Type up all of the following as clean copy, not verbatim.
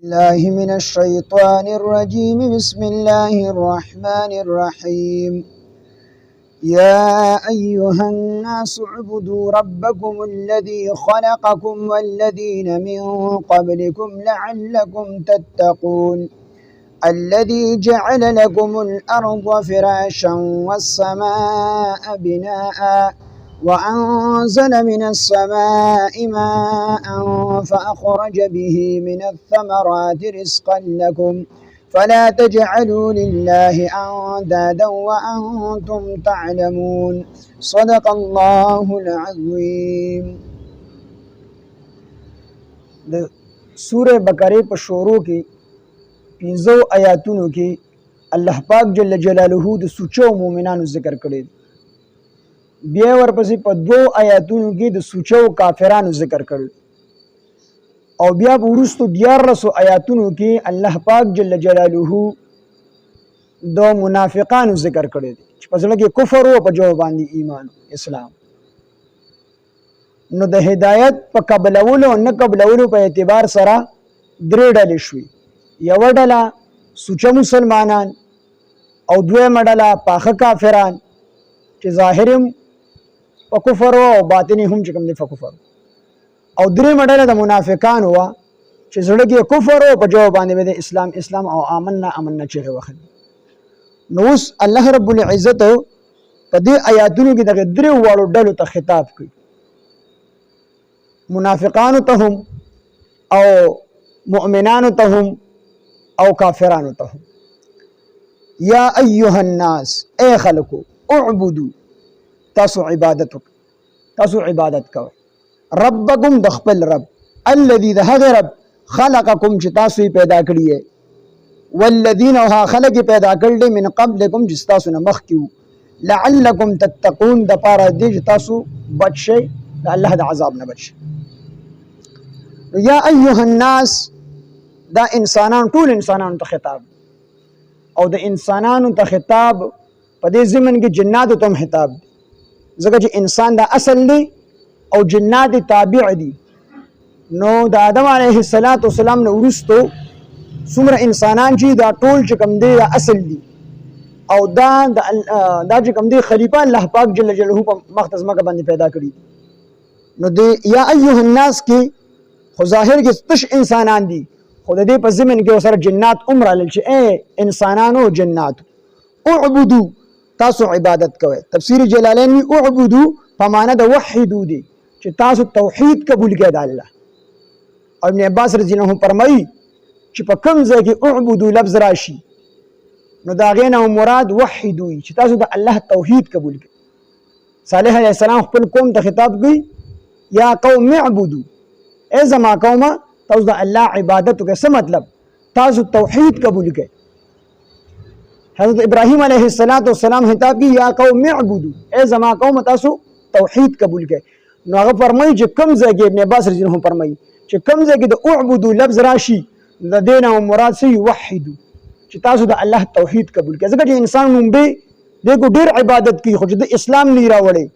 الله من الشيطان الرجيم. بسم الله الرحمن الرحيم. يا أيها الناس اعبدوا ربكم الذي خلقكم والذين من قبلكم لعلكم تتقون الذي جعل لكم الأرض فراشا والسماء بناء وأنزل من السماء ماء فأخرج به من الثمرات رزقا لكم فلا تجعلوا لله أندادا وأنتم تعلمون. صدق الله العظيم. سورة بقرة په شروع کې 15 آیاتونو کې الله پاک جل جلاله د سوچو مؤمنانو ذکر کړی، بیا ورپسې په 2 آیاتونو کې د سوچو کافرانو ذکر کړی، او بیا وروستو 14 آیاتونو کې الله پاک جل جلاله د منافقانو ذکر کړی چې په ځل کې کفر او په جواب باندې ایمان اسلام. نو د هدایت په قبلولو او نه قبلولو په اعتبار سره درې ډلې شوي. یو ډله سوچه مسلمانان او دویمه ډله پاخه کافران چې ظاهرم په کفر او باطني هم چې کوم دي په کفر، او دریمه ډله د منافقان وه چې زړه کې کفر او په جواب باندې د اسلام اسلام او آمنا چې وخت. نو اوس الله رب العزت په دې آیاتونو کې دغه درې واړو ډلو ته خطاب کوي، منافقانو ته هم او مؤمنانو ته هم او کافرانو ته هم. یا ایها الناس، اے خلقو، اعبدو، تاسو عبادت کوئ، ربکم د خپل رب، الذي د هغه رب خلقکم چې تاسو یې پیدا کړی یې، والذین او هغه خلق یې پیدا کړل من قبلکم چې تاسو نه مخکې وو، لعلکم تتقون د پاره دې چې تاسو بچ شئ د الله د عذاب نه بچ شئ. یا ایها الناس دا انسانان، ټول انسانانو ته خطاب، او د انسانانو ته خطاب په دې ضمن کې جناتو ته هم خطاب دی، ځکه چې انسان دا اصل دی او جنات تابع دي. نو د آدم علیه السلام نه وروستو څومره انسانان چې دا ټول چې کوم دی دا اصل دي، او دا چې کوم دی خلیفه الله پاک جل جلاله په مختص مکه باندې پیدا کړي. نو د یا ایها الناس کې خو ظاهر کې تش انسانان دي، خو د دې په ضمن کې سره جنات عمر لل چې اے انسانانو جنات اعبدو، تاسو عبادت کوئ. تفسیر جلالین وی اعبدو په معنا د وحدو دي چې تاسو توحید قبول کړئ د الله. او ابن عباس رضی الله عنه فرمایي چې په کوم ځای کې اعبدو لفظ راشي نو دا غینه مراد وحدو چې تاسو د الله توحید قبول کړئ. صالح علیه السلام خپل قوم ته خطاب کوي، یا قوم اعبدو، ای زما قومه تاسو د الله عبادت وکړئ. څه مطلب؟ تاسو توحید قبول کړئ. حضرت ابراهیم علیه السلام خطاب کی یا قوم اعبدو، ای زما قوم تاسو توحید قبول کړئ. نو هغه فرمایي چې کوم ځای کې ابن عباس رضی الله عنه فرمایي چې کوم ځای کې د اعبدو لفظ راشي د دې نه مراد څه وحدو چې تاسو د الله توحید قبول کړئ. ځکه چې انسان نومبه دغه ډیر عبادت کوي خو د اسلام نه راوړي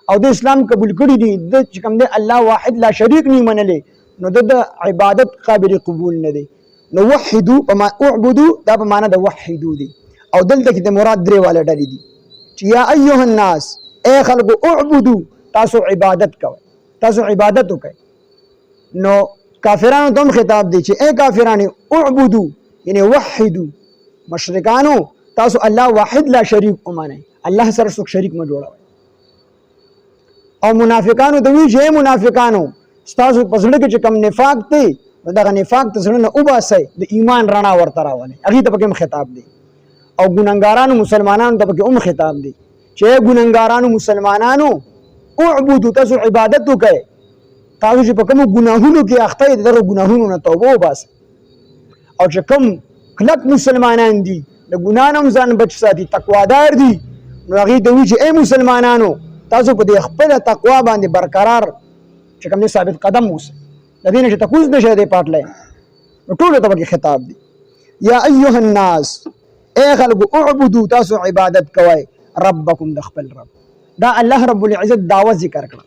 او د اسلام قبول کړي دي، د چې کوم دی الله واحد لا شریک نه منلې، نو د عبادت قابل قبول نه دی. نو وحدو ما اعبدو دا په معنا د وحدو دی، او دلته کې د مراد درې والا ډلې دي چې یا ایها الناس، اے خلقو، اعبدو، تاسو عبادت کوئ، تاسو عبادت وکئ. نو کافرانو ته هم خطاب دی چې اے کافرانو اعبدو یعنی وحدو، مشرکانو تاسو الله واحد لا شریک ومنئ، الله سره څوک شریک مه جوړوئ. او منافقانو ته وی چې منافقانو ستاسو په زړه کې چې کوم نفاق دی نو دغه نفاق ته زړه نه وباسئ، د ایمان رڼا ورته راولئ، هغې ته پکې هم خطاب دی. او ګناهګارانو مسلمانانو ته پکې هم خطاب دی چې ګناهګارانو مسلمانانو اعبدو، تاسو عبادت وکئ، تاسو چې په کومو ګناهونو کې اخته یې دغه ګناهونو نه توبه وباسئ. او چې کوم کلک مسلمانان دي د ګناه نه هم ځان بچ ساتي، تقوادار دي، نو هغې ته وایي چې ای مسلمانانو تاسو په دې خپله تقوا باندې برقرار چې کوم دی ثابت قدم اوسئ، د دې نه چې تکوز نه شئ دی پاټلی. نو ټولو ته پکې خطاب دی. یا ایها الناس، اے خلقو، اعبدو، تاسو عبادت کوئ، ربکم د خپل رب. دا الله رب العزت دعوت ذکر کړه،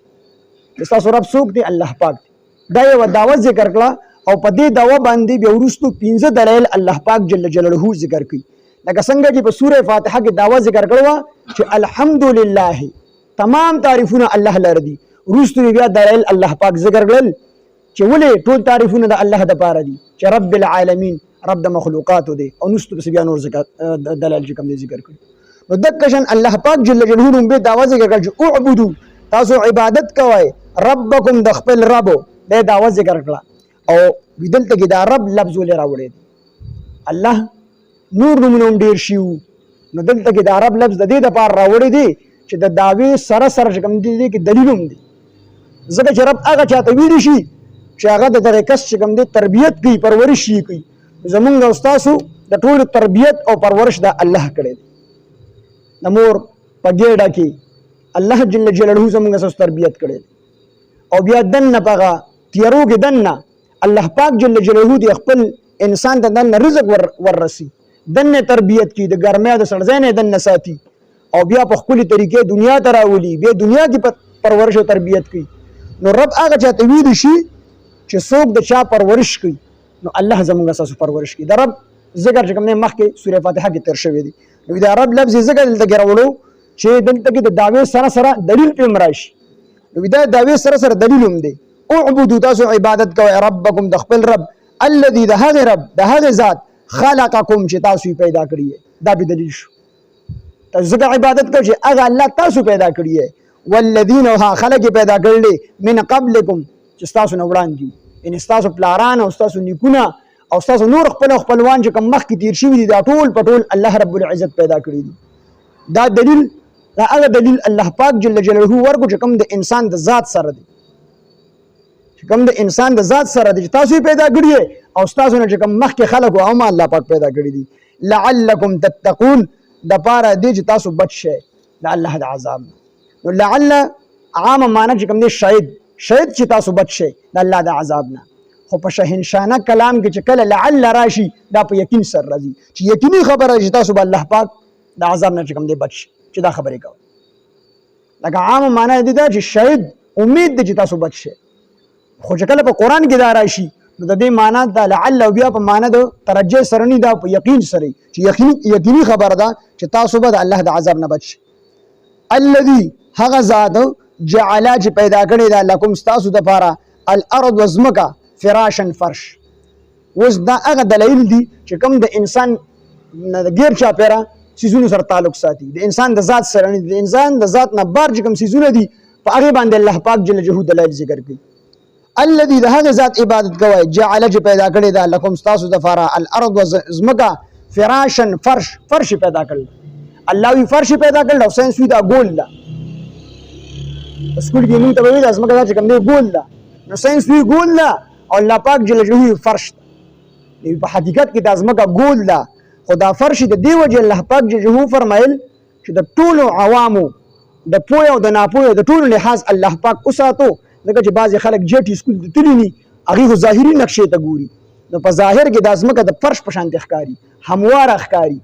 تاسو رب څوک دی؟ الله پاک دی. دا یو دعوت ذکر کړه او په دې دعوه باندې بیا وروستو 15 دلایل الله پاک جل جلاله ذکر کوي. لکه څنګه چې په سوره فاتحه کې دعوه ذکر کړو چې الحمدلله تمام تعریفونه الله لره دي، وروستو بیا دلایل الله پاک ذکر کړل چې ولې ټول تعریفونه د الله د پاره دي، چې رب العالمین رب د مخلوقاتو دی، او نوستو بیا نور ذکر دلایل چې کوم دي ذکر کړي. نو دکشن الله پاک جل جلاله به دعوه ذکر کړ چې اعبدو تاسو عبادت کوئ ربکم د خپل رب، به دعوه ذکر کړه. او دلته کې دا رب لفظ ولې راوړی دی، الله نور نومونه هم ډېر شي، نو دلته کې دا رب لفظ د دې دپاره راوړی دی چې د دعوې سره سره چې کوم دی کې دلیل هم دی. ځکه چې رب هغه چاته ویلی شي چې هغه د دغه کس چې کوم دی تربیت کوي، پرورش یې کوي. زمونږ او ستاسو د ټولو تربیت او پرورش دا الله کړی دی. د مور په ګېډه کې الله جل جلاله زمونږ ستاسو تربیت کړی دی، او بیا دننه په هغه تیارو کې دننه الله پاک جل جلاله دی خپل انسان ته دننه رزق وررسي، دننه تربیت کی، د ګرمۍ د سړځای نه دننه ساتي، او بیا په خپلې طریقې دنیا ته راولي، بیا دنیا کې پرورش او تربیت کوي. نو رب هغه چاته ویلی شي چې څوک د چا پرورش کوي، نو الله زمونږ ستاسو پرورش کوي. د رب ذکر چې کوم دی مخکې سوره فاتحه کې تېر شوی دی. نو د رب لفظ ذکر دلته کې راوړو چې دلته کې د دعوې سره سره دلیل پې هم راشي. نو دا دعوې سره سره دلیل هم دی. اعبدو تاسو عبادت کوئ ربکم د خپل رب، الذي د هغې رب د هغې ذات خلقکم چې تاسو یې پیدا کړي یې. دا به دلیل شو. تاسو ځکه عبادت کوئ چې هغه الله تاسو پیدا کړي یې، والذین او هغه خلک یې پیدا کړلې من قبلکم چې ستاسو نه وړاندې، یعنې ستاسو پلاران او ستاسو نیکونه او ستاسو نور خپلوان چې کوم مخکې تېر شوي دي، دا ټول په ټول الله رب العزت پیدا کړي دي. دا دلیل دا هغه دلیل الله پاک جل جلاله ورکو چې کوم د انسان د ذات سره دی، چې کوم د انسان د ذات سره دی چې تاسو یې پیدا کړي او ستاسو نه چې کوم مخکې خلک وو هغه الله پاک پیدا کړي دي. لعلکم تتقون دپاره دی چې تاسو بچ شئ د الله د عذاب. نو لعل عامه معنی چې کوم دی شاید چې تاسو بچ شئ د الله د عذاب نه. خو په شهنشانه کلام کې چې کله لعل راشي دا په یقین سره راځي چې یقیني خبره چې تاسو به الله پاک د عذاب نه چې کوم دی بچ شئ، چې دا خبرې کوئ. لکه عامه معنی دی دا چې شاید امید دی چې تاسو بچ شئ. خو چې کله په قرآن کې دا راشي نو د دې معنا دا لعل او بیا په معنا د ترجیح سره نه، دا په یقین سره چې یقیني خبره ده چې تاسو به د الله د عذاب نه بچ شئ. الذي هغه ذات جعل چې پیدا کړی دا لکم ستاسو دپاره الارض وزمکه فراشن فرش. اوس دا هغه دلایل دي چې کوم د انسان د غیر چاپیره څیزونو سره تعلق ساتي، د انسان د ذات سره نه، د انسان د ذات نه بار چې کوم څیزونه دي په هغې باندې الله پاک جل جلاله دلایل ذکر کوي. الذي د هغې ذات عبادت کوئ جعل چې پیدا کړی دا لکم ستاسو دپاره الارض وزمکه فراشن فرش پیدا کړل. الله وی فرش پیدا کړل او ساینس وی دا ګول ده. سکول کې موږ ته وایي دا ځمکه دا چې کوم دی ګول ده، نو ساینس وی ګول ده او الله پاک جل جلاله فرش ده. په حقیقت کې دا ځمکه ګول ده، خو دا فرش د دې وجې الله پاک جل جلاله فرمایل چې د ټولو عوامو د پوه او د ناپوه د ټولو لحاظ الله پاک وساتو. ځکه چې بعضې خلک جټي سکول ته تللي وي هغوی خو ظاهري نقشې ته ګوري، نو په ظاهر کې دا ځمکه د فرش په شانتې ښکاري، همواره ښکاري.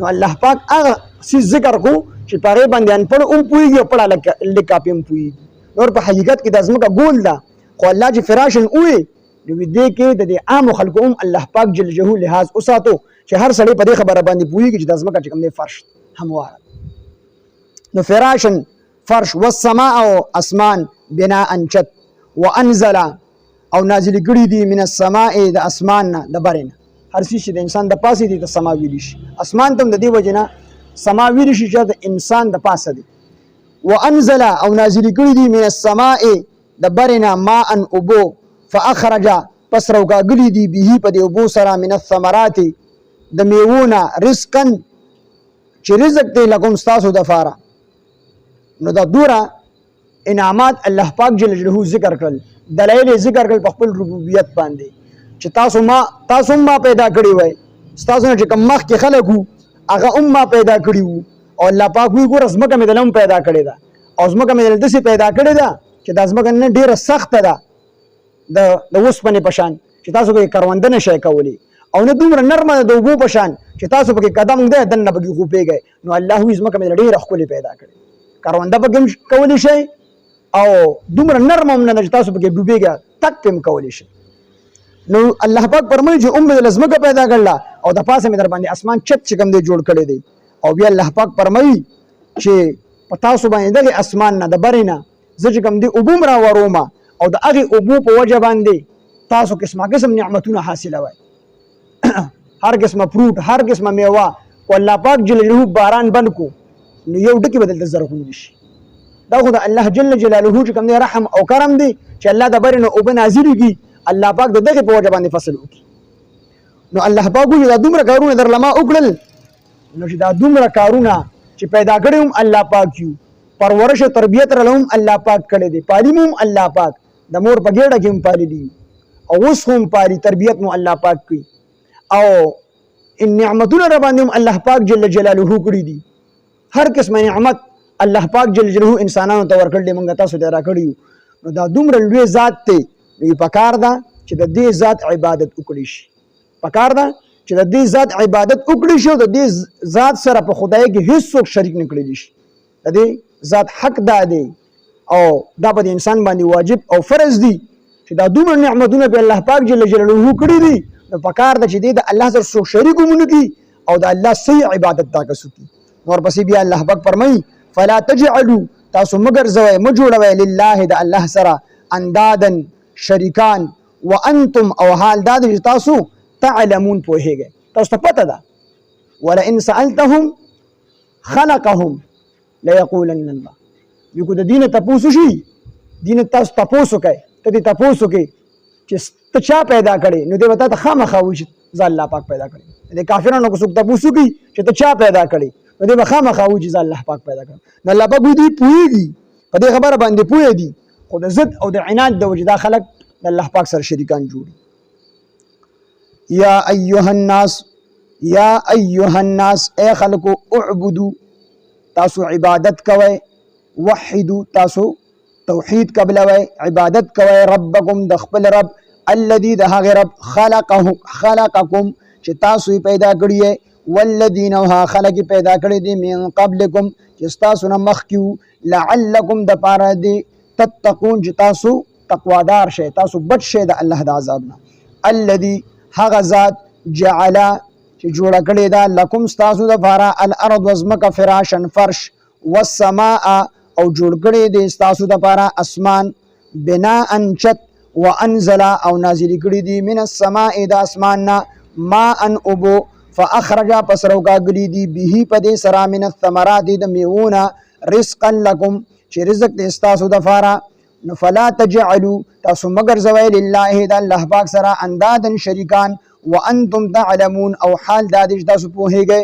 نو الله پاک هغه څیز ذکر کو چې په هغې باندې انپړ هم پوهېږي او پړه لیک کاپي هم پوهېږي. نور په حقیقت کې دا ځمکه ګول ده، خو الله چې فراشن ووایي نو دې کې د دې عامو خلکو هم الله پاک جل جلاله لحاظ وساتو چې هر سړی په دې خبره باندې پوهېږي چې دا ځمکه چې کوم دی فرش همواره. نو فراشن فرش والسماء او اسمان بناء چت وانزل او نازل کړي دي من السماء د اسمان نه د بره نه. هر څه چې د انسان د پاسه دي ته سما ویلی شي، اسمان ته هم د دې وجې نه سما ویلی شي چې د انسان د پاسه دی. وانزل او نازل کړي دي من السماء د بره نه ماء اوبو فاخرج پس راوکاږلي دي به په دې اوبو سره من الثمرات د میوونه رزقا چې رزق دی لکم ستاسو دپاره. نو دا دوره انعامات الله پاک جل جلاله ذکر کړل، دلایل ذکر کړل په خپل ربوبیت باندې چې تاسو ما پیدا کړي وای، ستاسو نه چې کوم مخکې خلک وو هغه هم ما پیدا کړي وو. او الله پاک وی ګوره ځمکه مې دله هم پیدا کړې ده، او ځمکه مې دله داسې پیدا کړې ده چې دا ځمکه نه ډېره سخته ده د اوسپنې په شان چې تاسو پکې کرونده نه شئ کولی، او نه دومره نرمه ده د اوبو په شان چې تاسو پکې قدم دی دننه پکې غوپېږئ. نو الله وی ځمکه مې ډېره ښکلې پیدا کړې، کرونده پکې هم کولی شئ او دومره نرمه هم نه ده چې تاسو پکې ډوبېږئ، تک پې هم کولی شئ. نو الله پاک فرمایي چې د لزمکه پیدا کړل او د پاسه مې در باندې اسمان چت چې کوم دی جوړ کړی دی او بیا الله پاک فرمایي چې په تاسو باندې دغه اسمان نه د برینه زه چې کوم دی اوبوم را ورومه او د هغې اوبو په وجه باندې تاسو قسمه قسم نعمتونه حاصلوئ هر قسمه فروټ هر قسمه میوه او الله پاک جل جلاله باران بند کو نو یو ډکی بدل د زرغون نشي دا خو د الله جل جلاله چې کوم دی رحم او کرم دی چې الله د برینه اوبه نازلېږي الله پاک د دغه په وجه باندې فصل وکړي نو الله پاک وایي دا دومره کارونه در لما وکړل نو چې دا دومره کارونه چې پیدا کړي هم الله پاک یو پرورش او تربیت رلهم الله پاک کړی دی پالیم هم الله پاک د مور په ګېډه کې هم پالي دي او اوس هم پالي تربیت مو الله پاک کوي او ان نعمتونه را باندې هم الله پاک جل جلاله کړي دي هر قسمه نعمت الله پاک جل جلاله انسانانو ته ورکړل دي موږ تاسو ته راکړي نو دا دومره لوی ذات دی نو پکار ده چې د دې ذات عبادت وکړي شي پکار ده چې د دې ذات عبادت وکړي شي او د دې ذات سره په خدای کې هیڅ څوک شریک نه کړي شي د دې ذات حق ده دی او دا په انسان باندې واجب او فرض دي چې دا دومره نعمتونه په الله پاک جل جلاله کړي دي نو پکار ده چې د الله سره څوک شریک ومني کی او د الله صحیح عبادت تا کوي نور پسې بیا الله پاک فرمایي فلا تجعلوا تاسو مگر زوی مجوړوي لله د الله سره اندادن شریکان وانتم او حال دا چې تاسو تعلمون پوهیږئ تاسو ته پته ده ولئن سألتهم خلقهم ليقولن الله یو د دین تاسو شي دین تاسو تاسو کوي ته دې تاسو کوي چې ته چا پیدا کړي نو دې وته خامخا وي چې الله پاک پیدا کړي د کافرانو کو څوک تاسو کوي چې ته چا پیدا کړي نو دې خامخا وي چې الله پاک پیدا کړي نو الله پاک دې پوهیږي په دې خبره باندې پوهی دي خو د ضد او د عناد د وجدا خلق د الله پاک سره شریکان جوړي یا ایها الناس اے خلقو اعبدوا تاسو عبادت کوئ وحدو تاسو توحید قبلوئ عبادت کوئ ربکم د خپل رب الذي د هغه رب خلقکم چې تاسو پیدا کړی والذین ها خلق پیدا کړی دي من قبلکم چې تاسو نه مخکیو لعلکم د پاره دي تتقون چې تاسو تقوادار شئ تاسو بچ شئ د الله د عذاب نه الذي هغه ذات جعل چې جوړ کړی دا لکم تاسو د پاره الارض وزمک فراشن فرش والسماء او جوړ کړی دی تاسو د پاره اسمان بناء چت وانزل او نازل کړی دی من السماء د اسمان نه ماء ابو فاخرج پسرو کاګلی دی به پدې سرا من الثمرات د میونا رزقا لكم چې رزق دې تاسو د پاره نو فلا تجعلوا تاسو مگر زوی لله د الله پاک سره اندادن شریکان وانتم تعلمون او حال د دې تاسو پوهیږئ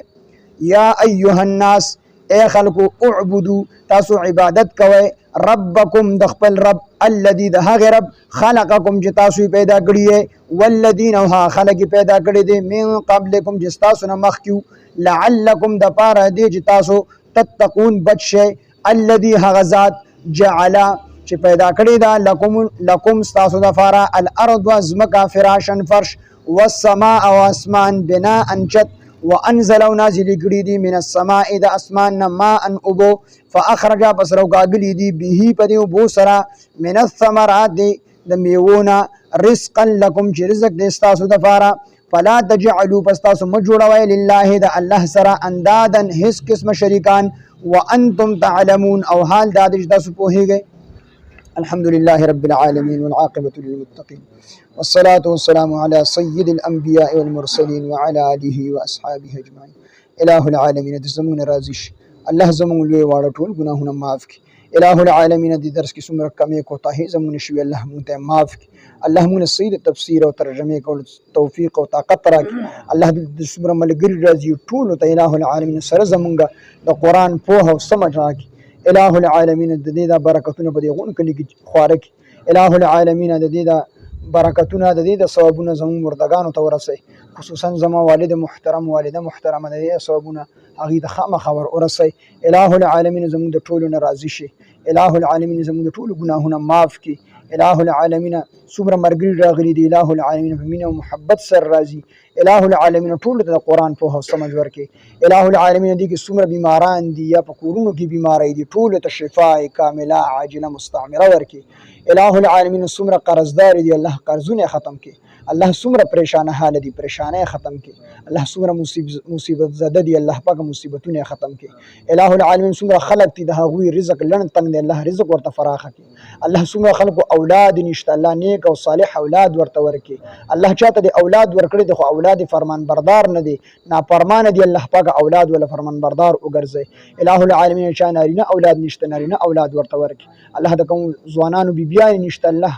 یا ایها الناس اے خلقو اعبدو تاسو عبادت کوئ ربکم د خپل رب الذي د هغه رب خلقکم چې تاسو پیدا کړی والذین ها خلق پیدا کړی دي من قبلکم چې تاسو نه مخکیو لعلکم د پاره دي چې تاسو تتقون بچئ الذي هغه ذات جعل چې پیدا کړی دا لکم تاسو د فارا الارض وزمکا فراشن فرش والسماء او اسمان بناء چت وانزل نازل کړي دي من السماء د اسمان ماء ابو فاخرج بصرو غاغلي دي به پدې ابو سرا من الثمرات د میونا رزقا لكم چې رزق دې تاسو د فارا فلا تجعلوا پستاسو مجوړوي لله د الله سرا اندادن هیڅ قسم شریکان وانتم تعلمون او حال د دې تاسو پوهیږئ الحمد لله رب العالمين والعاقبة للمتقين والصلاة والسلام على سيد الأنبياء والمرسلين وعلى آله وأصحابه أجمعين إله العالمين زمون رازش الله زمون لوی واړه ټول ګناهونه معاف کړي إله العالمین دې درس کې څومره کمې کوتاهي زمون شوي الله مونږ ته معاف کړي الله مونږ صحیح تفسیر او ترجمه کول توفیق او طاقت راکړي الله دې څومره ملګری راځي ټول ته إله العالمین سره زمونږ د قرآن پوهه او سمجھ راکړي إله العالمین د دې د برکتونو په دې غون کلی کې خواره کړي إله العالمین د دې د برکتونه د دې د ثوابونه زموږ مردگانو ته ورسوي خصوصا زما والد محترم والده محترمه د دې ثوابونه هغه د خبر ورسوي إله العالمین زموږ د ټولو ناراضي شي إله العالمین زموږ د ټولو ګناهونه معاف کړي الہ العالمین څومره مرګري راغلي دي الہ العالمین په مینه او محبت سره راځي الہ العالمین ټول ته د قرآن په سمجھ ورکړي الہ العالمین دي کې څومره بیماران دي یا په کورونو کې بیماری دي ټول ته شفاء کامله عاجله مستعمره ورکړي الہ العالمین څومره قرضدار دي الله قرضونه ختم کړي الله څومره پریشان حال دي پریشانه ختم کړي الله څومره مصیبت زده دي الله پاک مصیبتونه ختم کړي الہ العالمین څومره خلق دي د هغوی رزق لړن تنگ دي الله رزق ورته فراخ کړي الله څومره خلق اولاد نشته الله نیک او صالح اولاد ورته ورکړي الله چاته د اولاد ورکړي د خو اولاد فرمان بردار نه دي نافرمان دي الله پاک اولاد ولا فرمان بردار وګرځي الہ العالمین چا نارینه اولاد نشته نارینه اولاد ورته ورکړي الله د کوم ځوانانو بیبیان نشته الله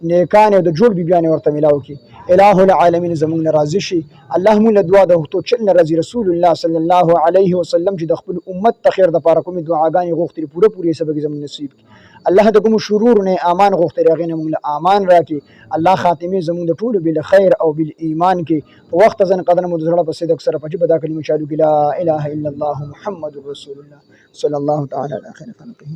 نیکان او د جوړ بیبیان ورته ملاو کی الہ العالمین زمون راضی شي الله مون له دعا د هتو چل رضی رسول الله صلی الله علیه وسلم چې د خپل امت ته خیر د پاره کوم دعاګانې غوښتي پوره سبق زمون نصیب کی الله د کوم شرور نه امان غوښتي هغه مون له امان راکي الله خاتمه زمون د ټول بل خیر او بال ایمان کې وخت ځن قدر مو زړه په صدق سره پټي بدا کلمه چالو کی لا اله الا الله محمد رسول الله صلی الله تعالی علیه خیر خلقه